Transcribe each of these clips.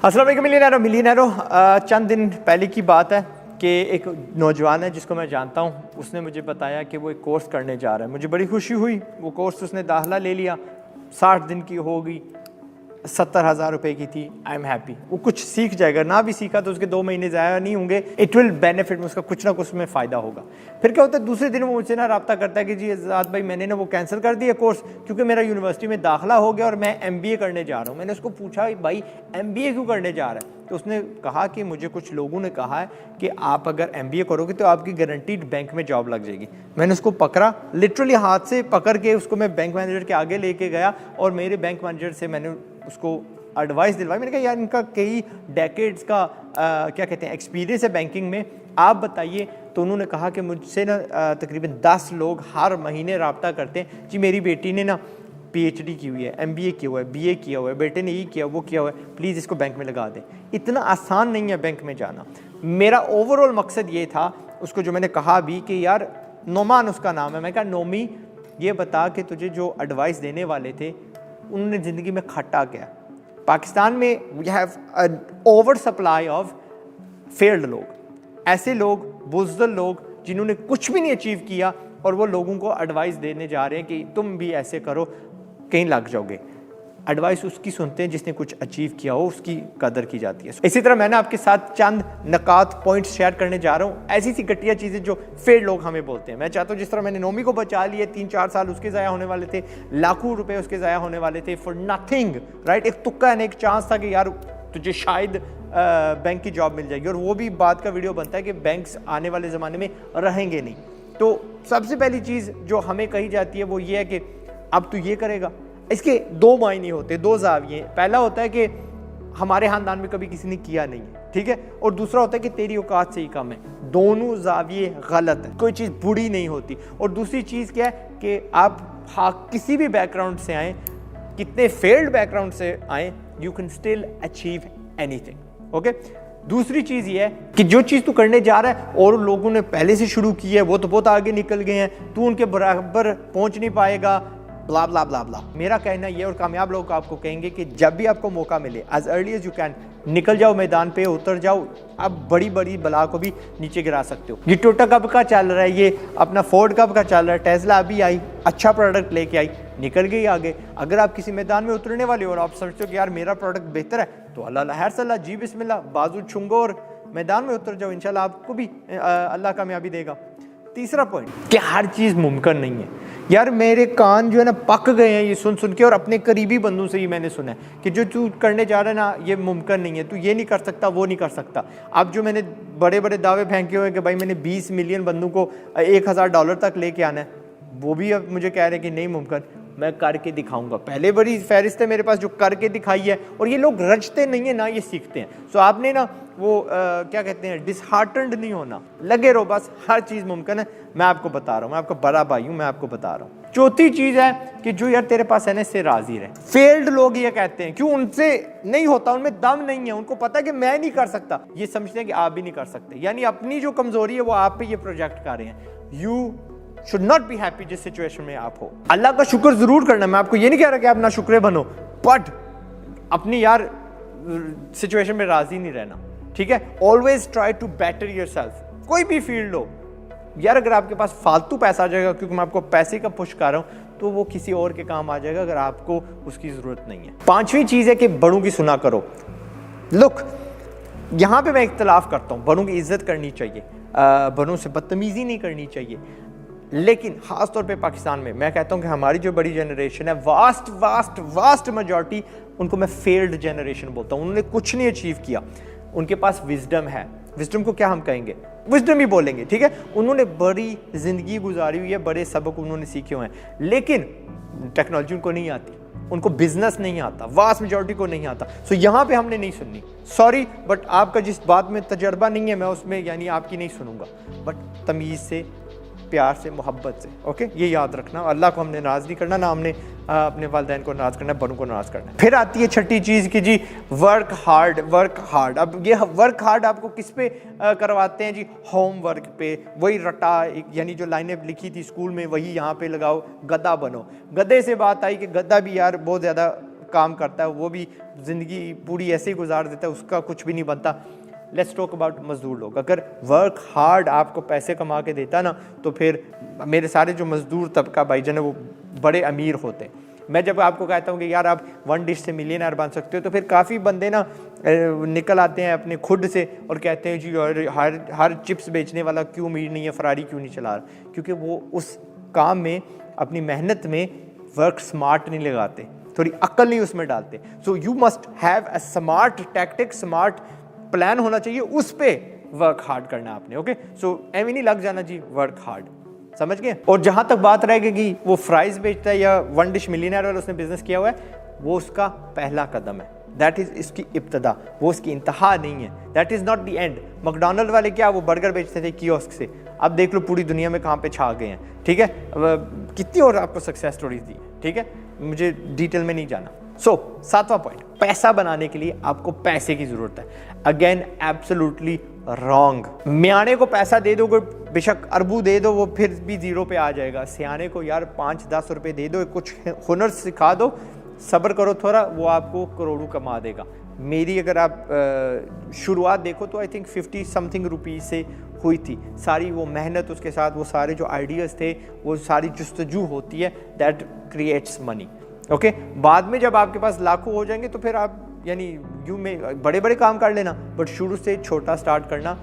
अस्सलाम वालेकुम मिलियनेरो। चंद दिन पहले की बात है कि एक नौजवान है जिसको मैं जानता हूँ, उसने मुझे बताया कि वो एक कोर्स करने जा रहा है। मुझे बड़ी खुशी हुई। वो कोर्स उसने दाखिला ले लिया, 60 दिन की होगी, 70,000 रुपये की थी। I am happy. वो कुछ सीख जाएगा, ना भी सीखा तो उसके 2 महीने ज़ाया नहीं होंगे। इट विल बेनिफिट, उसका कुछ ना कुछ में फ़ायदा होगा। फिर क्या होता है, दूसरे दिन वो मुझसे ना रब्ता करता है कि जी आज़ाद भाई मैंने ना वो कैंसिल कर दिया कोर्स, क्योंकि मेरा यूनिवर्सिटी में दाखिला हो गया और मैं MBA करने जा रहा हूँ। मैंने उसको पूछा भाई MBA क्यों करने जा रहा है, तो उसने कहा कि मुझे कुछ लोगों ने कहा है कि आप अगर MBA करोगे तो आपकी गारंटीड बैंक में जॉब लग जाएगी। मैंने उसको पकड़ा, लिटरली हाथ से पकड़ के उसको मैं बैंक मैनेजर के आगे लेके गया और मेरे बैंक मैनेजर से मैंने उसको एडवाइस दिलवाई। मैंने कहा यार इनका कई डेकेड्स का क्या कहते हैं एक्सपीरियंस है बैंकिंग में, आप बताइए। तो उन्होंने कहा कि मुझसे ना तकरीबन 10 लोग हर महीने रब्ता करते हैं, जी मेरी बेटी ने ना PhD की हुई है, MBA किया हुआ है, BA किया हुआ है, बेटे ने ये किया वो किया हुआ है, प्लीज़ इसको बैंक में लगा दें। इतना आसान नहीं है बैंक में जाना। मेरा ओवरऑल मकसद ये था, उसको जो मैंने कहा भी कि यार नोमान उसका नाम है, मैं कहा नोमी ये बता कि तुझे जो एडवाइस देने वाले थे उन्होंने ज़िंदगी में खटा क्या। पाकिस्तान में we have an over supply of failed लोग, ऐसे लोग बुज़दिल लोग जिन्होंने कुछ भी नहीं अचीव किया और वो लोगों को एडवाइस देने जा रहे हैं कि तुम भी ऐसे करो कहीं लग जाओगे। एडवाइस उसकी सुनते हैं जिसने कुछ अचीव किया हो, उसकी कदर की जाती है। इसी तरह मैंने आपके साथ चंद नकात पॉइंट्स शेयर करने जा रहा हूँ, ऐसी सी घटिया चीज़ें जो फेल्ड लोग हमें बोलते हैं। मैं चाहता हूँ जिस तरह मैंने नोमी को बचा लिए, 3-4 साल उसके ज़ाया होने वाले थे, लाखों रुपए उसके ज़ाया होने वाले थे फॉर नथिंग, राइट। एक तुक्का है, एक चांस था कि यार तुझे शायद बैंक की जॉब मिल जाएगी, और वो भी बात का वीडियो बनता है कि बैंक्स आने वाले ज़माने में रहेंगे नहीं। तो सबसे पहली चीज़ जो हमें कही जाती है वो ये है कि अब तू ये करेगा। इसके 2 मायने होते हैं, 2 ज़ाविये। पहला होता है कि हमारे ख़ानदान में कभी किसी ने किया नहीं है, ठीक है, और दूसरा होता है कि तेरी औकात से ही कम है। दोनों ज़ाविये गलत है, कोई चीज़ बुरी नहीं होती। और दूसरी चीज़ क्या है कि आप किसी भी बैकग्राउंड से आएँ, कितने फेल्ड बैकग्राउंड से आएँ, you can still achieve anything, okay. दूसरी चीज़ ये है कि जो चीज़ तू करने जा रहा है और लोगों ने पहले से शुरू की है, वो तो बहुत आगे निकल गए हैं, तू उनके बराबर पहुंच नहीं पाएगा, ब्ला ब्ला ब्ला ब्ला। मेरा कहना ये, और कामयाब लोग आपको कहेंगे कि जब भी आपको मौका मिले as early as you can निकल जाओ मैदान पे, उतर जाओ। आप बड़ी बड़ी बला को भी नीचे गिरा सकते हो। ये टोयोटा कब का चल रहा है, ये अपना फोर्ड कब का चल रहा है, टेस्ला अभी आई, अच्छा प्रोडक्ट लेके आई, निकल गई आगे। अगर आप किसी मैदान में उतरने वाले हो और आप समझते हो कि यार मेरा प्रोडक्ट बेहतर है, तो अल्लाह हर सलाह, जी बिस्मिल्लाह, बाजू छुंगो और मैदान में उतर जाओ। इंशाल्लाह आपको भी अल्लाह कामयाबी देगा। तीसरा पॉइंट कि हर चीज़ मुमकिन नहीं है। यार मेरे कान जो है ना पक गए हैं ये सुन सुन के, और अपने करीबी बंदों से ही मैंने सुना है कि जो तू करने जा रहा है ना ये मुमकिन नहीं है, तू ये नहीं कर सकता, वो नहीं कर सकता। अब जो मैंने बड़े बड़े दावे फेंके हुए हैं कि भाई मैंने 20 मिलियन बंदों को $1,000 तक लेके आना है, वो भी अब मुझे कह रहे हैं कि नहीं मुमकिन, मैं करके दिखाऊंगा। पहले बड़ी फहरिस्त है मेरे पास जो करके दिखाई है, और ये लोग रचते नहीं है ना, ये सीखते हैं। सो आपने ना वो क्या कहते हैं डिसहार्टन्ड नहीं होना, लगे रहो बस, हर चीज़ मुमकिन है। मैं आपको बता रहा हूँ, मैं आपका बड़ा भाई हूँ, मैं आपको बता रहा हूँ। चौथी चीज़ है कि जो यार तेरे पास है ना इससे राजी रहे। फेल्ड लोग ये कहते हैं, क्यों उनसे नहीं होता, उनमें दम नहीं है, उनको पता है कि मैं नहीं कर सकता, ये समझते हैं कि आप भी नहीं कर सकते, यानी अपनी जो कमजोरी है वो आप पे ये प्रोजेक्ट कर रहे हैं। You should not be happy जिस सिचुएशन में आप हो। अल्लाह का शुक्र जरूर करना, मैं आपको ये नहीं कह रहा कि आप ना शुक्र बनो, बट अपनी यार सिचुएशन में राजी नहीं रहना, ठीक है। Always try to better yourself. कोई भी फील्ड हो यार, अगर आपके पास फालतू पैसा आ जाएगा, क्योंकि मैं आपको पैसे का पुश कर रहा हूं, तो वो किसी और के काम आ जाएगा अगर आपको उसकी जरूरत नहीं है। 5वीं चीज है कि बड़ों की सुना करो। लुक, यहां पे मैं इख्तलाफ करता हूं, बड़ों की इज्जत करनी चाहिए, बड़ों से बदतमीजी नहीं करनी चाहिए, लेकिन खास तौर पे पाकिस्तान में मैं कहता हूं कि हमारी जो बड़ी जनरेशन है, वास्ट वास्ट वास्ट मेजॉरिटी, उनको मैं फेल्ड जनरेशन बोलता हूं। उन्होंने कुछ नहीं अचीव किया, उनके पास विजडम है। विजडम को क्या हम कहेंगे, विजडम ही बोलेंगे, ठीक है। उन्होंने बड़ी जिंदगी गुजारी हुई है, बड़े सबक उन्होंने सीखे हुए हैं, लेकिन टेक्नोलॉजी उनको नहीं आती, उनको बिजनेस नहीं आता, वास्ट मेजॉरिटी को नहीं आता। सो यहाँ पे हमने नहीं सुननी, सॉरी, बट आपका जिस बात में तजर्बा नहीं है मैं उसमें यानी आपकी नहीं सुनूंगा, बट तमीज़ से, प्यार से, मोहब्बत से, ओके। ये याद रखना, अल्लाह को हमने नाराज़ नहीं करना, ना हमने अपने वालिदैन को नाराज़ करना, बड़ों को नाराज़ करना। फिर आती है छठी चीज़ कि जी वर्क हार्ड, वर्क हार्ड। अब ये वर्क हार्ड आपको किस पे करवाते हैं जी, होमवर्क पे। वही रटा, यानी जो लाइनें लिखी थी स्कूल में वही यहाँ पे लगाओ, गधा बनो। गधे से बात आई कि गधा भी यार बहुत ज़्यादा काम करता है वो भी ज़िंदगी पूरी ऐसे ही गुजार देता है, उसका कुछ भी नहीं बनता। लेट्स टॉक अबाउट मज़दूर लोग। अगर वर्क हार्ड आपको पैसे कमा के देता ना, तो फिर मेरे सारे जो मज़दूर तबका भाईजान है वो बड़े अमीर होते हैं। मैं जब आपको कहता हूँ कि यार आप वन डिश से मिलियनर बन सकते हो, तो फिर काफ़ी बंदे ना निकल आते हैं अपने खुद से और कहते हैं जी हर चिप्स बेचने वाला क्यों अमीर नहीं है, फरारी क्यों नहीं चला रहा, क्योंकि वो उस काम में अपनी मेहनत में वर्क स्मार्ट नहीं लगाते, थोड़ी अक्ल नहीं उसमें डालते। So you must have a smart tactic, smart plan होना चाहिए, उस पे वर्क हार्ड करना आपने। ओके, सो एवं नहीं लग जाना जी वर्क हार्ड, समझ गए। और जहां तक बात रहेगी कि वो फ्राइज बेचता है या वन डिश मिलियनर वाला उसने बिजनेस किया हुआ है, वो उसका पहला कदम है, दैट इज इसकी इब्तदा, वो उसकी इंतहा नहीं है, that is not the end. McDonald वाले क्या, वो बर्गर बेचते थे कियोस्क से, अब देख लो पूरी दुनिया में कहाँ पे छा गए हैं, ठीक है। कितनी और आपको सक्सेस स्टोरीज दी, ठीक है, मुझे डिटेल में नहीं जाना। सो सातवां पॉइंट, पैसा बनाने के लिए आपको पैसे की जरूरत है। Again absolutely wrong. म्याने को पैसा दे दो, बेशक अरबू दे दो, वो फिर भी जीरो पे आ जाएगा। सियाने को यार 5-10 रुपए दे दो, कुछ हुनर सिखा दो, सब्र करो थोड़ा, वो आपको करोड़ों कमा देगा। मेरी अगर आप शुरुआत देखो तो आई थिंक 50 समथिंग रुपीज़ से हुई थी। सारी वो मेहनत, उसके साथ वो सारे जो आइडियाज़ थे, वो सारी जुस्तजू होती है, दैट क्रिएट्स मनी। ओके, बाद में जब आपके पास लाखों हो जाएंगे तो फिर आप यानी यू में बड़े बड़े काम कर लेना, बट शुरू से छोटा स्टार्ट करना,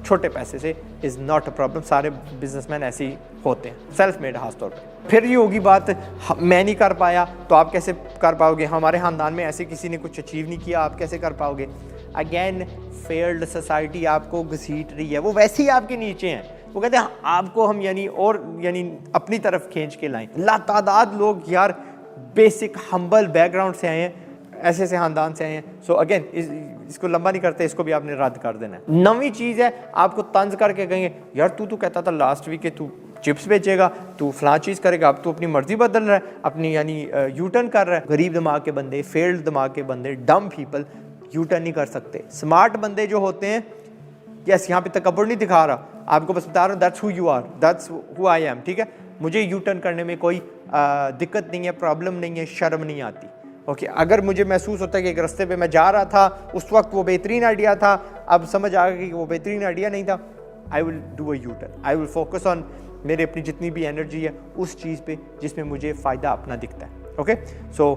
छोटे पैसे से इज़ नॉट अ प्रॉब्लम। सारे बिजनेसमैन ऐसे ही होते हैं, सेल्फ मेड खास तौर पे। फिर ये होगी बात, मैं नहीं कर पाया तो आप कैसे कर पाओगे, हमारे ख़ानदान में ऐसे किसी ने कुछ अचीव नहीं किया, आप कैसे कर पाओगे। अगेन फेल्ड सोसाइटी आपको घसीट रही है, वो वैसे ही आपके नीचे हैं, वो कहते हैं आपको हम यानी अपनी तरफ खींच के लाएं। लातादाद लोग यार बेसिक हम्बल बैकग्राउंड से आए हैं, ऐसे ऐसे खानदान से आए हैं। सो अगेन इसको लंबा नहीं करते, इसको भी आपने रद्द कर देना है। नवी चीज़ है, आपको तंज करके कहेंगे यार तू कहता था लास्ट वीक के तू चिप्स बेचेगा, तू फलां चीज़ करेगा, अब तू अपनी मर्जी बदल रहा है, अपनी यानी यू टर्न कर रहा है। गरीब दिमाग के बंदे, फेल्ड दिमाग के बंदे, डम पीपल यू टर्न नहीं कर सकते। स्मार्ट बंदे जो होते हैं, यस यहाँ पे तकब्बुर नहीं दिखा रहा, आपको बस बता रहा हूँ that's who you are, that's who I am, ठीक है। मुझे यू टर्न करने में कोई दिक्कत नहीं है, प्रॉब्लम नहीं है, शर्म नहीं आती। ओके, अगर मुझे महसूस होता है कि एक रास्ते पे मैं जा रहा था, उस वक्त वो बेहतरीन आइडिया था, अब समझ आ गया कि वो बेहतरीन आइडिया नहीं था, I will do a U turn, I will focus on मेरे अपनी जितनी भी एनर्जी है उस चीज़ पे जिसमें मुझे फ़ायदा अपना दिखता है। ओके, सो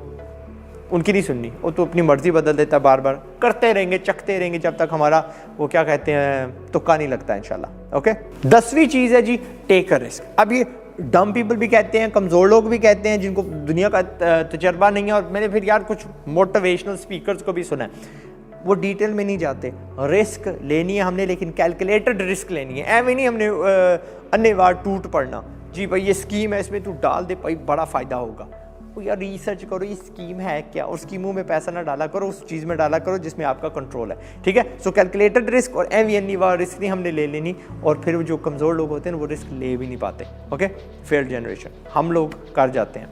उनकी नहीं सुननी, वो तो अपनी मर्जी बदल देता है, बार बार करते रहेंगे, चखते रहेंगे जब तक हमारा वो क्या कहते हैं तुक्का नहीं लगता है इंशाल्लाह। ओके, 10वीं चीज़ है जी टेक अ रिस्क। अब ये डम पीपल भी कहते हैं, कमज़ोर लोग भी कहते हैं, जिनको दुनिया का तजर्बा नहीं है। और मैंने फिर यार कुछ मोटिवेशनल स्पीकर्स को भी सुना है, वो डिटेल में नहीं जाते। रिस्क लेनी है हमने, लेकिन कैलकुलेटेड रिस्क लेनी है। ऐਵੇਂ नहीं हमने अन्यवार टूट पड़ना जी भाई ये स्कीम है, इसमें तू डाल दे भाई बड़ा फ़ायदा होगा। वो यार रिसर्च करो ये स्कीम है क्या, और स्कीमों में पैसा ना डाला करो, उस चीज़ में डाला करो जिसमें आपका कंट्रोल है, ठीक है। सो कैलकुलेटेड रिस्क और अन्यवार रिस्क नहीं हमने ले लेनी। और फिर जो कमज़ोर लोग होते हैं वो रिस्क ले भी नहीं पाते। ओके, फेल्ड जनरेशन, हम लोग कर जाते हैं।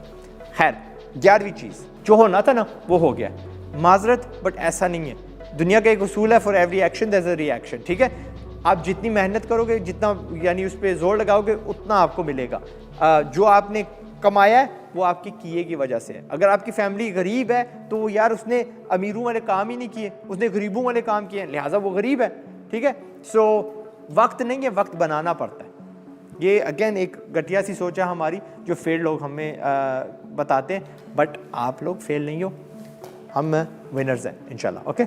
खैर, 11वीं चीज़ जो होना था ना वो हो गया, माजरत, बट ऐसा नहीं है। दुनिया का एक उसूल है, for every action there is a reaction, ठीक है। आप जितनी मेहनत करोगे, जितना यानी उस पर जोर लगाओगे, उतना आपको मिलेगा। जो आपने कमाया है वो आपकी किए की वजह से है। अगर आपकी फैमिली गरीब है तो यार उसने अमीरों वाले काम ही नहीं किए, उसने गरीबों वाले काम किए, लिहाजा वो गरीब है, ठीक है। सो वक्त नहीं है, वक्त बनाना पड़ता है। ये अगेन एक घटिया सी सोच है हमारी, जो फेल लोग हमें बताते हैं, बट आप लोग फेल नहीं हो, हम विनर्स हैं इंशाल्लाह। ओके,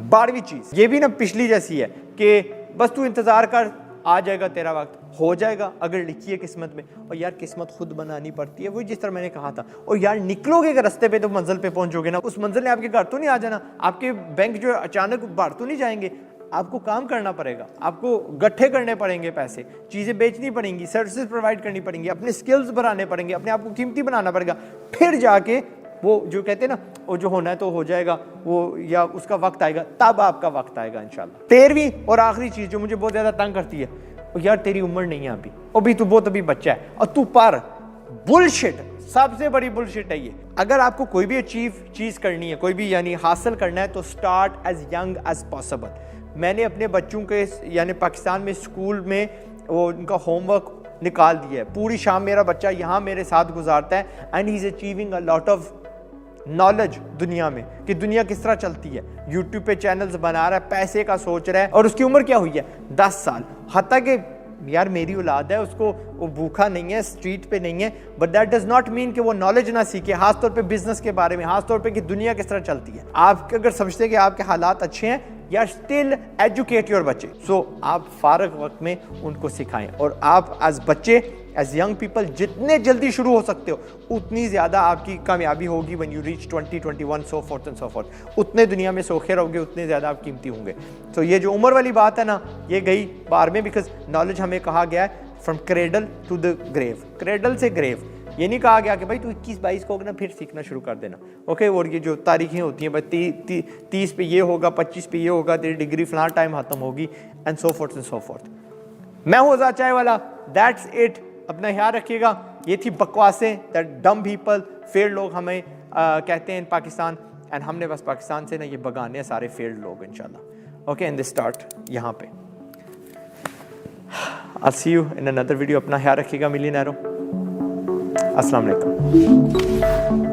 12वीं चीज़ ये भी ना पिछली जैसी है कि बस तू इंतज़ार कर, आ जाएगा तेरा वक्त, हो जाएगा अगर लिखी है किस्मत में। और यार किस्मत खुद बनानी पड़ती है, वही जिस तरह मैंने कहा था। और यार निकलोगे कि रास्ते पे तो मंजिल पे पहुंचोगे ना, उस मंजिल ने आपके घर तो नहीं आ जाना, आपके बैंक जो अचानक बाहर तो नहीं जाएंगे। आपको काम करना पड़ेगा, आपको गट्ठे करने पड़ेंगे, पैसे चीज़ें बेचनी पड़ेंगी, सर्विसेज प्रोवाइड करनी पड़ेंगी, अपने स्किल्स बढ़ाने पड़ेंगे, अपने आप को कीमती बनाना पड़ेगा, फिर जाके वो जो कहते हैं ना वो जो होना है तो हो जाएगा, वो या उसका वक्त आएगा, तब आपका वक्त आएगा इंशाल्लाह। 13वीं और आखिरी चीज़ जो मुझे बहुत ज़्यादा तंग करती है, यार तेरी उम्र नहीं है अभी, अभी तू बहुत अभी बच्चा है और तू पर बुलशिट, सबसे बड़ी बुलशिट है ये। अगर आपको कोई भी अचीव चीज़ करनी है, कोई भी यानी हासिल करना है, तो start as young as possible. मैंने अपने बच्चों के यानी पाकिस्तान में स्कूल में वो उनका होमवर्क निकाल दिया है, पूरी शाम मेरा बच्चा यहाँ मेरे साथ गुजारता है and he is achieving a lot of knowledge दुनिया में कि दुनिया किस तरह चलती है, यूट्यूब पे चैनल्स बना रहा है, पैसे का सोच रहा है, और उसकी उम्र क्या हुई है 10 साल। हत्ता कि यार मेरी औलाद है, उसको वो भूखा नहीं है, स्ट्रीट पे नहीं है, but that does not mean कि वो नॉलेज ना सीखे, खासतौर पे बिजनेस के बारे में, खासतौर पे कि दुनिया किस तरह चलती है। आप अगर समझते हैं कि आपके हालात अच्छे हैं, या स्टिल एजुकेट योर बच्चे। सो आप फारग वक्त में उनको सिखाएं, और आप एज बच्चे, एज यंग पीपल जितने जल्दी शुरू हो सकते हो उतनी ज़्यादा आपकी कामयाबी होगी। When you reach 20, 21 so fourth and so fourth, उतने दुनिया में सोखे रहोगे, उतने ज़्यादा आप कीमती होंगे। तो ये जो उम्र वाली बात है ना, ये गई बार में, बिकॉज नॉलेज हमें कहा गया है from cradle to the grave, cradle से ग्रेव। ये नहीं कहा गया कि भाई तू 21-22 को ना फिर सीखना शुरू कर देना, ओके। और ये जो तारीखें होती हैं भाई 30 पे ये होगा, 25 पे ये होगा, तेरी डिग्री फलां टाइम खत्म होगी, and so fourth and so fourth. मैं हूँ आज़ाद चाय वाला, दैट्स इट। अपना ख्याल रखिएगा। ये थी बकवासें, दैट डम पीपल, फेल्ड लोग हमें कहते हैं इन पाकिस्तान, एंड हमने बस पाकिस्तान से ना ये भगाने हैं सारे फेल्ड लोग इंशाल्लाह, ओके। एंड दे स्टार्ट यहाँ पे। I'll see you in another video. अपना ख्याल रखिएगा मिलियनेरों। अस्सलाम वालेकुम।